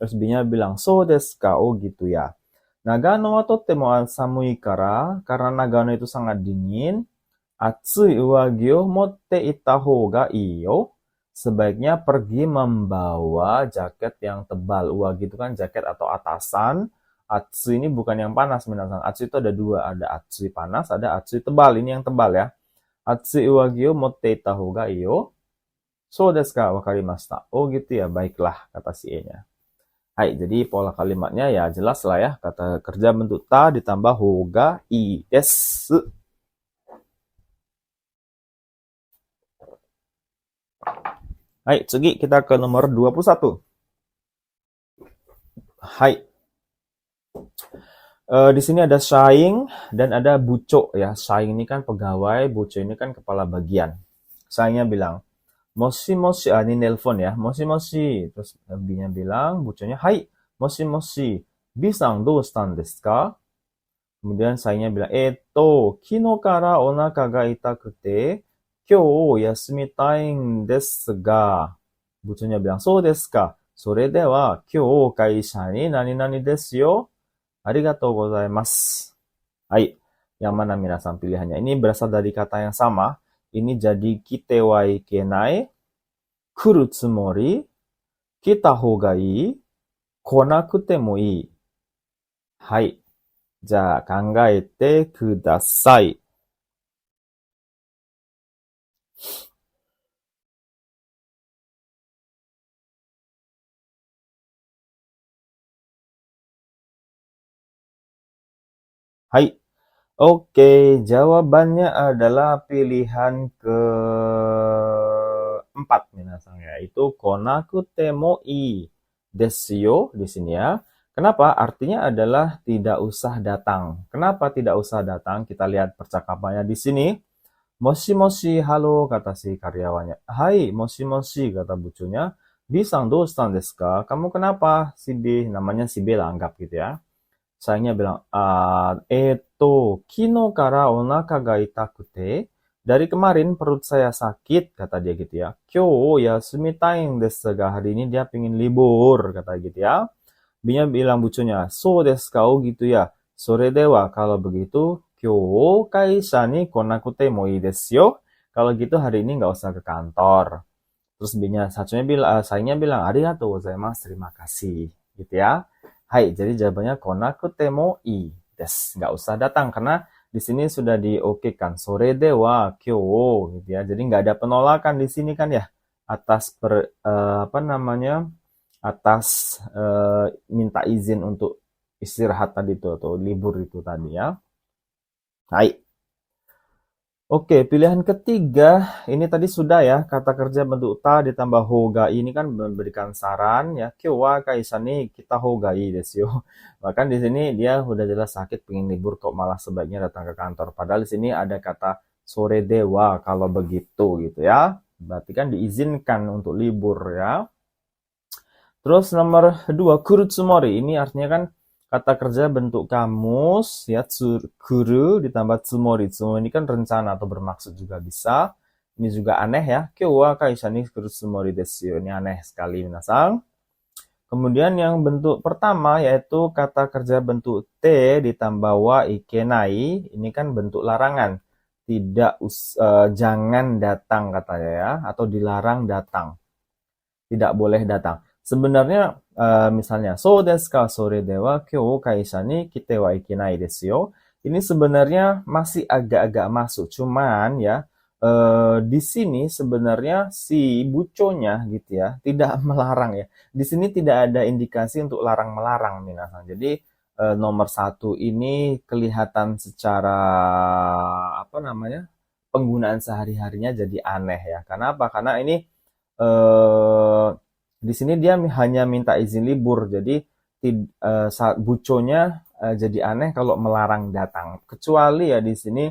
Terus B-nya bilang, so desu ka? Oh gitu ya. Nagano wa tottemo samui kara, karena Nagano itu sangat dingin. Atsui uwagi o motte ita hou ga ii yo. Sebaiknya pergi membawa jaket yang tebal. Uwagi itu kan jaket atau atasan. Atsui ini bukan yang panas, minasan. Atsui itu ada dua, ada atsui panas, ada atsui tebal. Ini yang tebal ya. Atsui uwagi o motte ita hou ga ii yo. So desu ka wakarimashita. Oh gitu ya, baiklah, kata si E-nya. Hai, jadi pola kalimatnya ya jelas lah ya. Kata kerja bentuk ta ditambah hou ga ii desu. Hai, tsugi kita ke nomor 21. Hai. Di sini ada shaing dan ada buco ya. Shaing ini kan pegawai, buco ini kan kepala bagian. Shaingnya bilang, moshi moshi, ini nelpon ya. Moshi moshi. Terus B-nya bilang, buconya, hai, moshi moshi. B-san, dou shitan desu ka? Kemudian shaingnya bilang, kino kara onaka ga itakute, kyou yasumitai desu ga. Buconya bilang, so desu ka? Sore de wa kyou kaisha ni nani nani desu yo. Arigatou gozaimasu. Hai, yang mana minasan pilihannya? Ini berasal dari kata yang sama. Ini jadi kite wa ikenai, kuru tsumori, kita hou ga ii, konakute mo ii. Hai, じゃあ考えてください。Hai. Oke, jawabannya adalah pilihan keempat minasan, yaitu konakute mo ii desu yo di sini ya. Kenapa? Artinya adalah tidak usah datang. Kenapa tidak usah datang? Kita lihat percakapannya di sini. Moshi moshi, halo, kata si karyawannya. Hai, moshi moshi, kata bucunya. B-san, dou shitan desu ka? Kamu kenapa? Si B, namanya si B lah, anggap gitu ya. Sayangnya bilang, kino kara onaka ga itakute. Dari kemarin perut saya sakit, kata dia gitu ya. Kyo yasumitai desu ga, hari ini dia pingin libur, kata gitu ya. Binya bilang bucunya, so desu ka, oh gitu ya. Sore dewa, kalau begitu, kyo kaisha ni konakute mo ii desu yo. Kalau gitu hari ini nggak usah ke kantor. Terus Binya satunya bilang, sayangnya bilang, arigatou gozaimasu, terima kasih, gitu ya. Hai, jadi jawabannya konakute mo ii desu, nggak usah datang karena di sini sudah diokekan sore dewa kyo, gitu ya. Jadi nggak ada penolakan di sini kan ya atas apa namanya atas minta izin untuk istirahat tadi itu atau libur itu tadi ya. Hai. Oke, pilihan ketiga, ini tadi sudah ya, kata kerja bentuk ta ditambah hoga ini kan memberikan saran ya. Kyo wa kaisa ni kita hogai desu yo. Bahkan di sini dia udah jelas sakit pengen libur kok malah sebaiknya datang ke kantor. Padahal di sini ada kata sore dewa kalau begitu gitu ya. Berarti kan diizinkan untuk libur ya. Terus nomor 2, kurutsumori. Ini artinya kan kata kerja bentuk kamus, ya, kuru ditambah tsumori. Tsumori ini kan rencana atau bermaksud juga bisa. Ini juga aneh ya. Kyou wa kaisha ni kurutsumori desu yo. Ini aneh sekali, minasang. Kemudian yang bentuk pertama yaitu kata kerja bentuk T ditambah wa ikenai. Ini kan bentuk larangan. Tidak, jangan datang katanya ya. Atau dilarang datang. Tidak boleh datang. Sebenarnya misalnya so desu ka sore dewa kyou kaisha ni kite wa ikenai desu yo. Ini sebenarnya masih agak-agak masuk, cuman ya di sini sebenarnya si buconya gitu ya tidak melarang ya. Di sini tidak ada indikasi untuk larang-melarang minasan. Jadi nomor 1 ini kelihatan secara apa namanya penggunaan sehari-harinya jadi aneh ya. Karena apa? Karena ini eh, di sini dia hanya minta izin libur, jadi buconya jadi aneh kalau melarang datang. Kecuali ya di sini,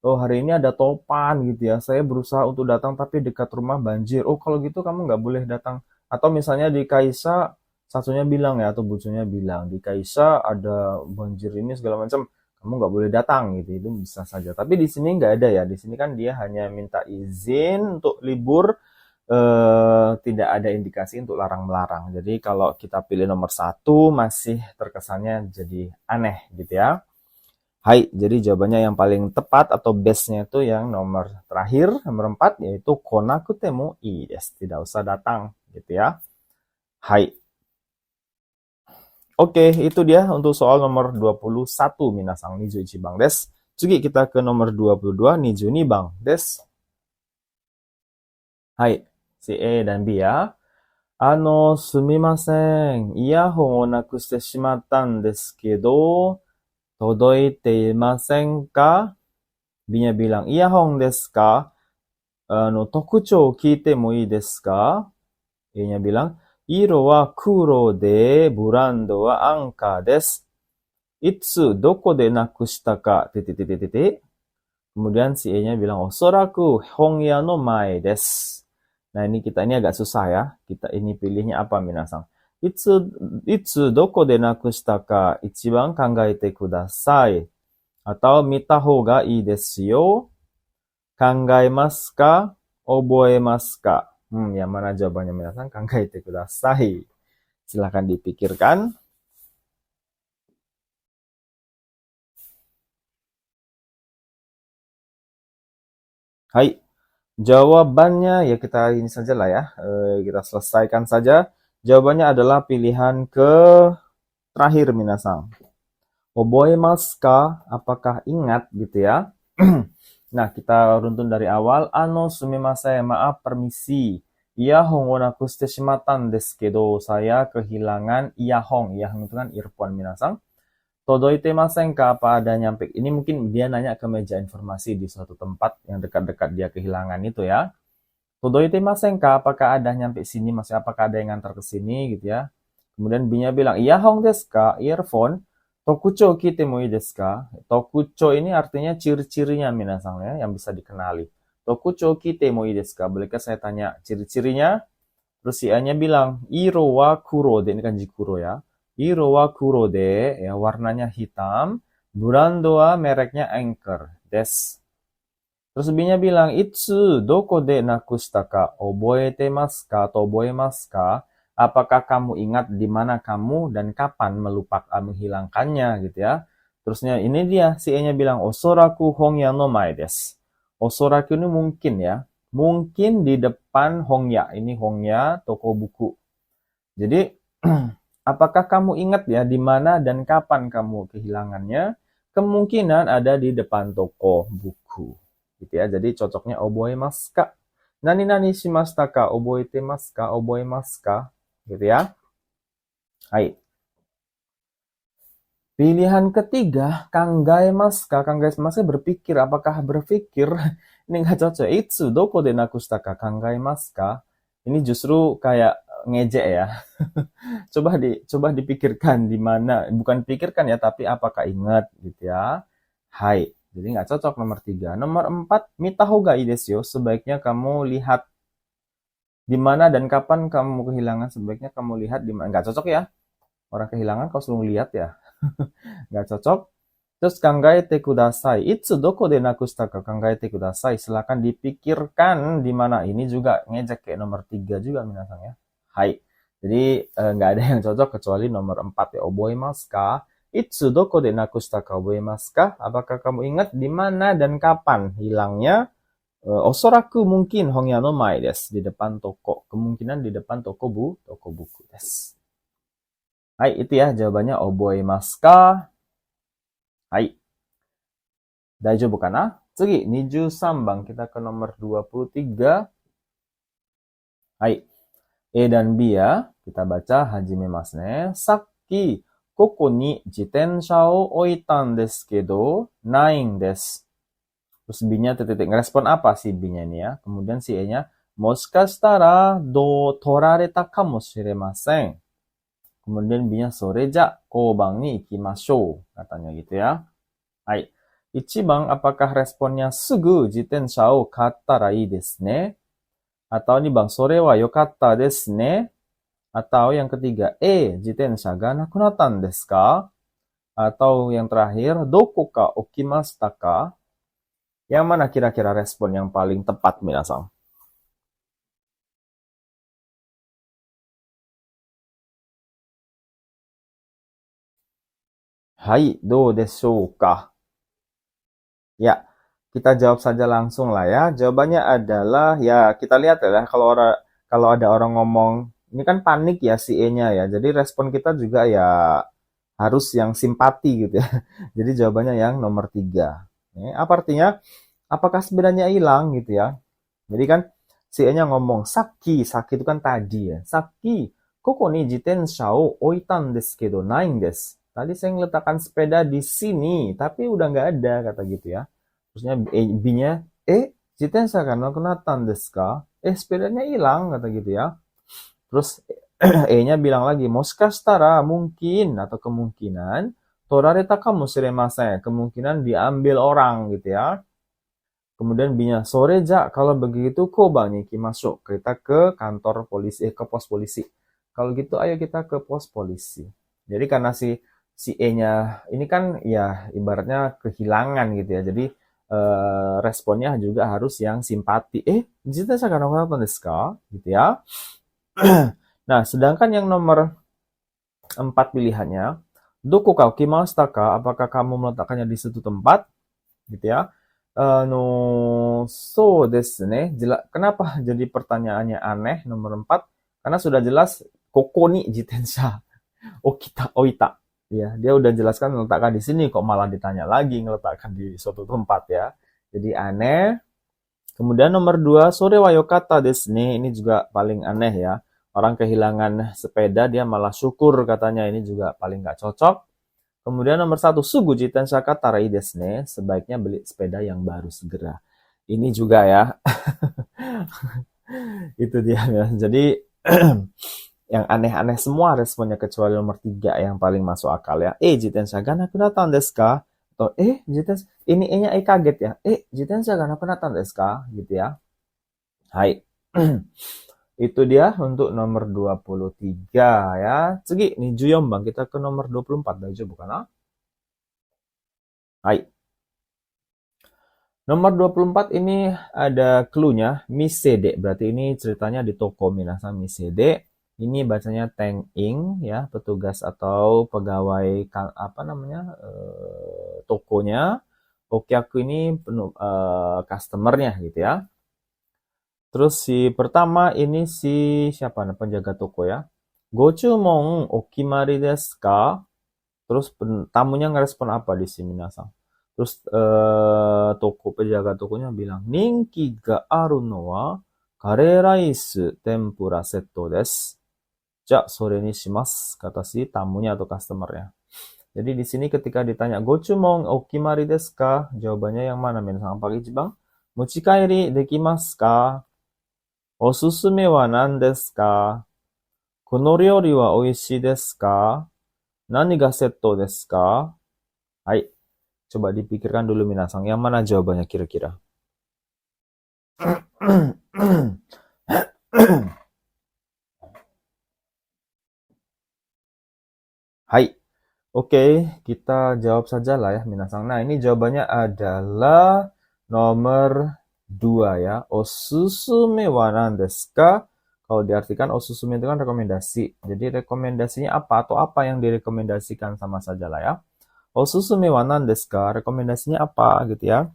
oh hari ini ada topan gitu ya, saya berusaha untuk datang tapi dekat rumah banjir. Oh kalau gitu kamu nggak boleh datang. Atau misalnya di Kaisa, satunya bilang ya, atau buconya bilang, di Kaisa ada banjir ini segala macam, kamu nggak boleh datang gitu, itu bisa saja. Tapi di sini nggak ada ya, di sini kan dia hanya minta izin untuk libur, tidak ada indikasi untuk larang-melarang. Jadi kalau kita pilih nomor 1 masih terkesannya jadi aneh gitu ya. Hai, jadi jawabannya yang paling tepat atau best-nya itu yang nomor terakhir, nomor 4, yaitu konakute mo ii desu. Tidak usah datang gitu ya. Hai. Oke, itu dia untuk soal nomor 21, minasang 21 bang des. Tsugi kita ke nomor 22, 22 bang des. Hai, si A dan B ya. すみません。イヤホンをなくしてしまったんですけど、届いていませんか？ B-nya bilang, イヤホンですか？特徴を聞いてもいいですか？ A-nya bilang, 色は黒で、ブランドはアンカーです。いつ、どこでなくしたか、Kemudian si E-nya bilang, おそらく本屋の前です。Nah ini agak susah ya. Kita ini pilihnya apa minasang? Itsu doko de nakushita ka ichiban kangaete kudasai. Atau mita hou ga ii desu yo. Kangaemasu ka? Oboemasu ka? Yang mana jawabannya minasang? Kangaete kudasai. Silahkan dipikirkan. Hai. Jawabannya ya kita ini saja lah ya, kita selesaikan saja. Jawabannya adalah pilihan ke terakhir minasang. Oboemasu ka? Apakah ingat gitu ya? Nah, kita runtun dari awal. Sumimasen, maaf, permisi. Iyahong wo nakuste shimatan desu kedo, saya kehilangan iyahong. Iyahong itu kan earphone minasang. Todoite masen ka, apa ada nyampe? Ini mungkin dia nanya ke meja informasi di suatu tempat yang dekat-dekat dia kehilangan itu ya. Todoite masen ka, apakah ada nyampe sini? Maksudnya apakah ada yang ngantar ke sini gitu ya. Kemudian B-nya bilang, iyahong desu ka? Earphone. Tokucho kite mo ii desu ka? Tokucho ini artinya ciri-cirinya minasang ya, yang bisa dikenali. Tokucho kite mo ii desu ka? Bolehkah saya tanya ciri-cirinya? Terus si A-nya bilang, iro wa kuro, ini kan jikuro ya. Iro wa kuro de, ya warnanya hitam. Brando wa mereknya Anchor. Des. Terus B-nya bilang, Itsu doko de nakushita ka oboete masu ka atau oboemasu ka? Apakah kamu ingat di mana kamu dan kapan menghilangkannya gitu ya. Terusnya ini dia, si E-nya bilang, Osoraku hongya no mae desu. Osoraku ini mungkin ya. Mungkin di depan hongya. Ini hongya, toko buku. Jadi, apakah kamu ingat ya di mana dan kapan kamu kehilangannya? Kemungkinan ada di depan toko buku. Gitu ya. Jadi cocoknya oboemasu ka. Nani shimashita ka? Oboetemasu ka? Oboemasu ka? Gitu ya. Hai. Pilihan ketiga, kangaemasu ka? Kangaemasu berpikir. Apakah berpikir? Ini nggak cocok. Itsu doko de nakushita ka kangaemasu ka? Ini justru kayak ngejek ya. coba dipikirkan di mana, bukan pikirkan ya, tapi apakah ingat gitu ya. Hai. Jadi nggak cocok nomor 3. Nomor 4, mita hoga ii desu yo. Sebaiknya kamu lihat di mana dan kapan kamu kehilangan. Sebaiknya kamu lihat di mana. Nggak cocok ya. Orang kehilangan kau selalu lihat ya. Nggak cocok. Terus kangaete kudasai. Itsu doko de nakushita ka kangaete kudasai. Silakan dipikirkan di mana. Ini juga ngejek kayak nomor 3 juga minasang ya. Hai. Jadi nggak ada yang cocok kecuali nomor 4 ya. Oboemasu ka? Itsu doko de nakushita ka oboemasu ka? Apakah kamu ingat di mana dan kapan hilangnya? Osoraku mungkin hongya no mae desu. Di depan toko. Kemungkinan di depan toko buku desu. Hai, itu ya jawabannya oboemasu ka? Hai. Daijoubu kana? Tsugi, 23 番. Kita ke nomor 23. Hai. E dan B ya. Kita baca hajimemasu ne. Sakki, koko ni jitensha o oitan desu kedo, nain desu. Terus B-nya titik. Ngerespon apa sih B-nya ini ya? Kemudian si E-nya, moshikashitara torareta kamoshiremasen. Kemudian B-nya, soreja koubang ni ikimashou. Katanya gitu ya. Hai. 1 番, apakah responnya sugu jitensha o kattara ii desu ne? Atau ini bang, sore wa yokatta desu ne? Atau yang ketiga, jitensha ga nakunatta desu ka? Atau yang terakhir, doko ka okimashita ka? Yang mana kira-kira respon yang paling tepat, minasan? Hai, do deshou ka? Ya, kita jawab saja langsung lah ya. Jawabannya adalah, ya kita lihat ya, kalau ada orang ngomong, ini kan panik ya si E-nya ya. Jadi respon kita juga ya harus yang simpati gitu ya. Jadi jawabannya yang nomor 3. Apa artinya? Apakah sepedanya hilang gitu ya? Jadi kan si E-nya ngomong, Saki itu kan tadi ya. Saki, koko ni jitensha o oitan desu kedo nain desu. Tadi saya ngeletakkan sepeda di sini, tapi udah nggak ada, kata gitu ya. Terusnya B-nya, jitensha ga nakunatta desu ka? Sepedanya hilang, kata gitu ya. Terus E-nya bilang lagi, moshikashitara, mungkin atau kemungkinan, torareta kamoshiremasen, kemungkinan diambil orang gitu ya. Kemudian B-nya, soreja, kalau begitu koubang ni ikimashou. Kita ke kantor polisi, ke pos polisi. Kalau gitu ayo kita ke pos polisi. Jadi karena si E-nya ini kan ya ibaratnya kehilangan gitu ya. Jadi responnya juga harus yang simpati. Jitensha ga nakunatta desu ka? Gitu ya. Nah, sedangkan yang nomor 4 pilihannya, doko ka okimashita ka? Apakah kamu meletakkannya di suatu tempat? Gitu ya. So desu ne. Kenapa jadi pertanyaannya aneh nomor 4? Karena sudah jelas koko ni jitensha oita. Ya, dia udah jelaskan meletakkan di sini, kok malah ditanya lagi ngeletakkan di suatu tempat ya. Jadi aneh. Kemudian nomor 2, sore wa yokatta desu ne. Ini juga paling aneh ya. Orang kehilangan sepeda, dia malah syukur katanya. Ini juga paling nggak cocok. Kemudian nomor 1, sugu jitensha kattara ii desu ne. Sebaiknya beli sepeda yang baru segera. Ini juga ya. Itu dia ya. Jadi yang aneh-aneh semua responnya kecuali nomor 3 yang paling masuk akal ya. Jitensha ga nakunatta desu ka? Atau jitensha, ini E-nya kaget ya. Jitensha ga nakunatta desu ka? Gitu ya. Hai. Itu dia untuk nomor 23 ya. Tsugi, nih Juyombang. Kita ke nomor 24. Daijoubu kana? Hai. Nomor 24 ini ada clue-nya. Misede. Berarti ini ceritanya di toko minasan misede. Ini bacanya Teng Ing ya, petugas atau pegawai apa namanya? Tokonya. Okyaku ini customer-nya gitu ya. Terus si pertama ini si siapa nih penjaga toko ya. Gochumon okimari desu ka? Terus tamunya ngerespon apa di sini Minasang? Terus toko penjaga tokonya bilang, Ninki ga aru no wa kare rice tempura setto desu. Ja, sore ni shimasu, kata si tamunya atau customernya. Jadi di sini ketika ditanya Gochumon okimari desu ka? Jawabannya yang mana Minasang? Pakai Jepang? Mochikairi dekimasu ka? Osusume wa nan desu ka? Kono ryori wa oishii desu ka? Nani ga setto desu ka? Hai, coba dipikirkan dulu Minasang. Yang mana jawabannya kira-kira? Hai. Oke, kita jawab saja lah ya Minasang. Nah, ini jawabannya adalah nomor 2 ya. Osusume wa nan desu ka? Kalau diartikan osusume itu kan rekomendasi. Jadi rekomendasinya apa atau apa yang direkomendasikan sama saja lah ya. Osusume wa nan desu ka? Rekomendasinya apa gitu ya.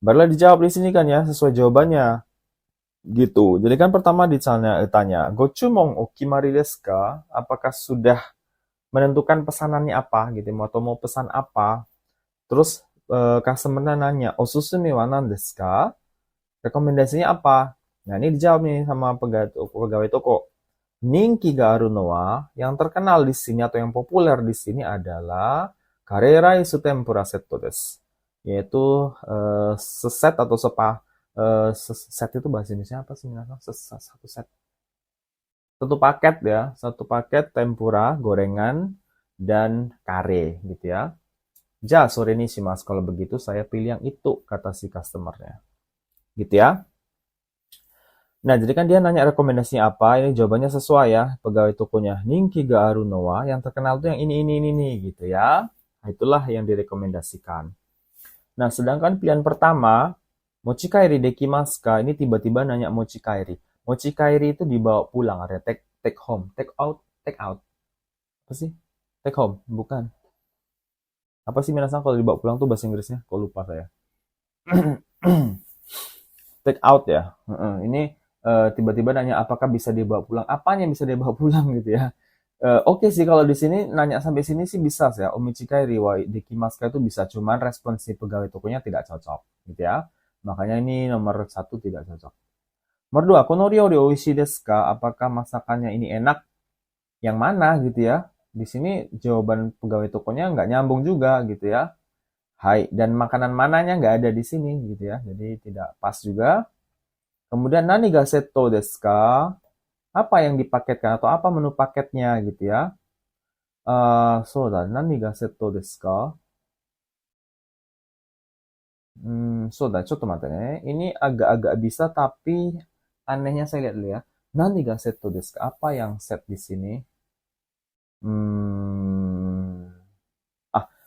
Barulah dijawab di sini kan ya sesuai jawabannya. Gitu. Jadi kan pertama ditanya, Gochumon okimari desu ka? Apakah sudah menentukan pesanannya apa gitu atau mau pesan apa. Terus customer-nya nanya, osusume wa nan desu ka? Rekomendasinya apa? Nah, ini dijawab nih sama pegawai toko. Ninki ga aru no wa, yang terkenal di sini atau yang populer di sini adalah kare rice tempura setto desu. Yaitu seset atau set itu bahasa Indonesia apa sih? Satu set. Satu paket ya, satu paket tempura, gorengan, dan kare gitu ya. Ja, sore ini sih mas, kalau begitu saya pilih yang itu, kata si customernya. Gitu ya. Nah, jadi kan dia nanya rekomendasinya apa, ini jawabannya sesuai ya, pegawai tokonya. Ninki ga aru no wa, yang terkenal tuh yang ini, gitu ya. Nah, itulah yang direkomendasikan. Nah, sedangkan pilihan pertama, mochikairi dekimasu ka, ini tiba-tiba nanya mochikairi. Mochikairi itu dibawa pulang, ada take home, take out. Apa sih? Take home, bukan. Apa sih Minasang kalau dibawa pulang tuh bahasa Inggrisnya? Kok lupa saya. Take out ya. Ini tiba-tiba nanya apakah bisa dibawa pulang. Apanya yang bisa dibawa pulang gitu ya. Oke sih kalau di sini nanya sampai sini sih bisa ya. Omichikairi wa dekimasu itu bisa, cuman respon si pegawai tokonya tidak cocok gitu ya. Makanya ini nomor 1 tidak cocok. Nomor 2, kono ryori oishii desu ka? Apakah masakannya ini enak? Yang mana gitu ya. Di sini jawaban pegawai tokonya nggak nyambung juga gitu ya. Hai, dan makanan mananya nggak ada di sini gitu ya. Jadi tidak pas juga. Kemudian nani ga setto desu ka? Apa yang dipaketkan atau apa menu paketnya gitu ya. Soda, nani ga setto desu ka? Soda, cotto mate ne. Ini agak-agak bisa tapi anehnya saya lihat dulu ya. Nani ga setto desu ka? Apa yang set di sini?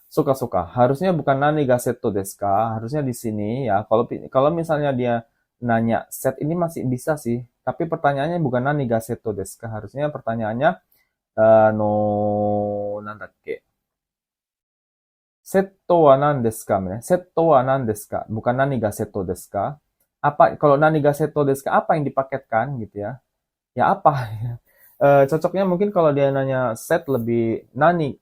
Suka-suka. Harusnya bukan nani ga setto desu ka? Harusnya di sini ya. Kalau misalnya dia nanya set ini masih bisa sih. Tapi pertanyaannya bukan nani ga setto desu ka? Harusnya pertanyaannya no nandakke. Setto wa nan desu ka? Setto wa nan desu ka? Bukan nani ga setto desu ka? Apa kalau nani ga setto desu ka? Apa yang dipaketkan gitu ya? Ya apa? Cocoknya mungkin kalau dia nanya set lebih nani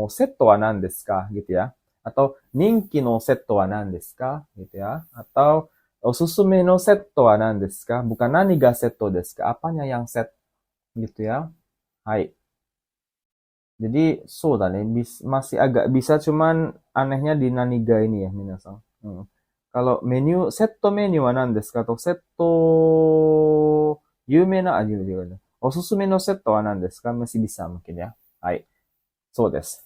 setto wa nan desu ka gitu ya. Atau ninki no setto wa nan desu ka gitu ya. Atau osusume no setto wa nan desu ka? Bukan nani ga setto desu ka? Apanya yang set gitu ya. Hai. Jadi so nih masih agak bisa cuman anehnya di naniga ini ya minasang. Kalau setto menu wa nan desu ka? Atau setto yume na aji juga. Osusume no setto wa nan desu ka? Masih bisa mungkin ya. Hai. So desu.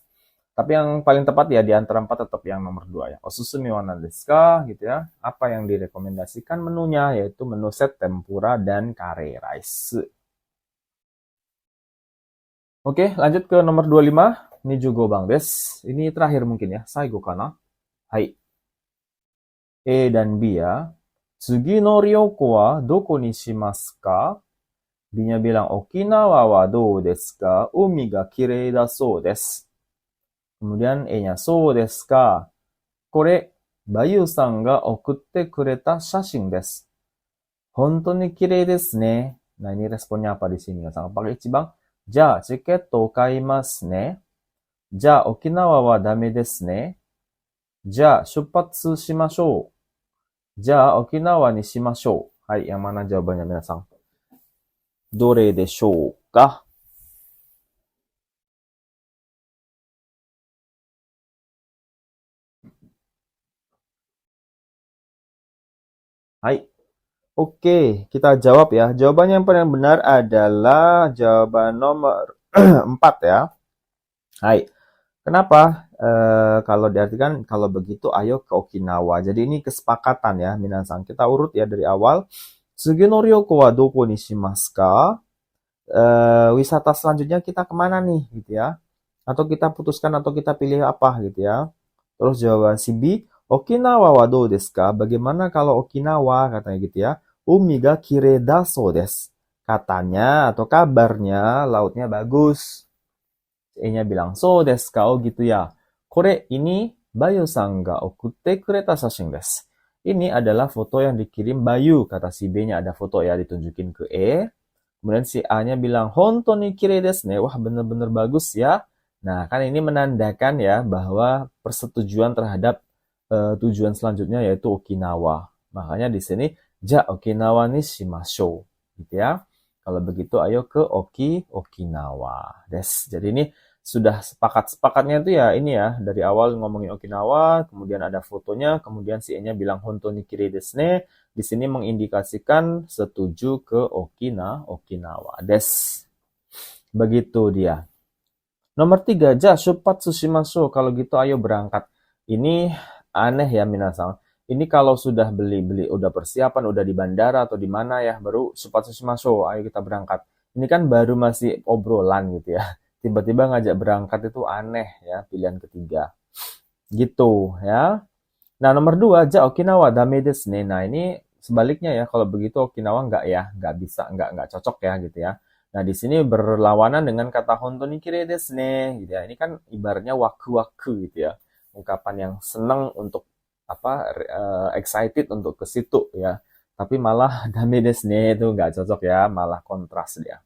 Tapi yang paling tepat ya di antara 4 tetap yang nomor 2 ya. Osusumi wa nan desu ka? Gitu ya. Apa yang direkomendasikan menunya yaitu menu set tempura dan kare rice. Oke, lanjut ke nomor 25. Nijugo bang des. Ini terakhir mungkin ya. Saigo kana. Hai. A dan B ya. Tsugi no ryoko wa doko ni shimasu ka? B-nya bilang Okinawa wa dou desu ka? Umi ga kirei da sou desu. Kemudian E-nya sou desu ka? Kore Bayu-san ga okutte kureta shashin desu. Hontou ni kirei desu ne. Nah, ini responnya apa di sini? Pakai Ichiban. Ja, chiketo okaimasu ne. Ja, Okinawa wa dame desu ne. Ja, shuppatsu shimashou. Ja, Okinawa ni shimashou. Hai, yang mana jawabannya minasan? Dore deshou ka? Hai. Oke, kita jawab ya. Jawabannya yang paling benar adalah jawaban nomor 4 ya. Hai. Kenapa? Kalau diartikan kalau begitu ayo ke Okinawa. Jadi ini kesepakatan ya, minasan. Kita urut ya dari awal. Tsugi no ryoko wa doko ni shimasu ka? Wisata selanjutnya kita kemana nih gitu ya? Atau kita putuskan atau kita pilih apa gitu ya? Terus jawaban si B, Okinawa wa dou desu ka? Bagaimana kalau Okinawa katanya gitu ya? Umi ga kirei da sou desu. Katanya atau kabarnya lautnya bagus. E-nya bilang, so desu ka? Oh gitu ya. Kore ini Bayu-san ga okutte kureta shashin desu. Ini adalah foto yang dikirim Bayu. Kata si B-nya ada foto ya, ditunjukin ke E. Kemudian si A-nya bilang, hontou ni kirei desu ne. Wah, bener-bener bagus ya. Nah, kan ini menandakan ya bahwa persetujuan terhadap tujuan selanjutnya yaitu Okinawa. Makanya di sini, ja Okinawa ni shimashou. Gitu ya. Kalau begitu, ayo ke Okinawa. Jadi ini sudah sepakatnya itu ya ini ya. Dari awal ngomongin Okinawa, kemudian ada fotonya, kemudian si E-nya bilang hontou ni kirei desu ne. Di sini mengindikasikan setuju ke Okinawa. Begitu dia. Nomor 3, ja shuppatsu shimashou. Kalau gitu ayo berangkat. Ini aneh ya minasan. Ini kalau sudah beli udah persiapan, udah di bandara atau di mana ya, baru shuppatsu shimashou, ayo kita berangkat. Ini kan baru masih obrolan gitu ya. Tiba-tiba ngajak berangkat itu aneh ya, pilihan ketiga. Gitu ya. Nah, nomor 2, ja Okinawa dame desu ne. Nah, ini sebaliknya ya, kalau begitu Okinawa nggak bisa, nggak cocok ya gitu ya. Nah, di sini berlawanan dengan kata hontou ni kirei desu ne, gitu ya. Ini kan ibaratnya waku-waku gitu ya. Ungkapan yang senang untuk excited untuk ke situ ya. Tapi malah dame desu ne itu nggak cocok ya, malah kontras dia.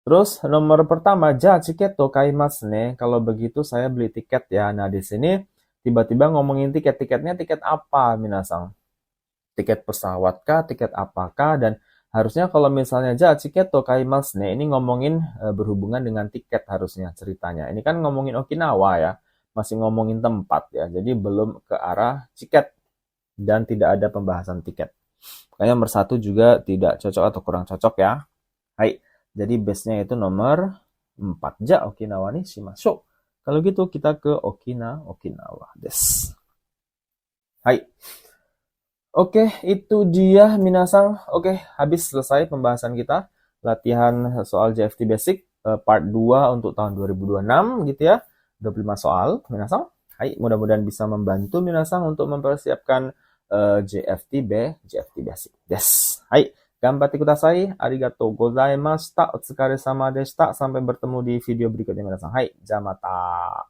Terus nomor pertama, ja chiketo kaimasu ne. Kalau begitu saya beli tiket ya. Nah, di sini tiba-tiba ngomongin tiket-tiketnya tiket apa minasan? Tiket pesawat kah, tiket apakah, dan harusnya kalau misalnya ja chiketo kaimasu ne, ini ngomongin berhubungan dengan tiket harusnya ceritanya. Ini kan ngomongin Okinawa ya, masih ngomongin tempat ya, jadi belum ke arah tiket dan tidak ada pembahasan tiket. Kayaknya nomor 1 juga tidak cocok atau kurang cocok ya. Hai, jadi base-nya itu nomor 4. Ja Okinawa ni shimashou. Kalau gitu kita ke Okinawa desu. Hai. Oke, itu dia minasan. Oke, habis selesai pembahasan kita. Latihan soal JFT Basic part 2 untuk tahun 2026 gitu ya. 25 soal minasan. Hai, mudah-mudahan bisa membantu minasan untuk mempersiapkan JFT Basic. Hai, ganbatte kudasai. Arigatou gozaimashita. Otsukaresama deshita. Sampai bertemu di video berikutnya minasan. Hai, jamata.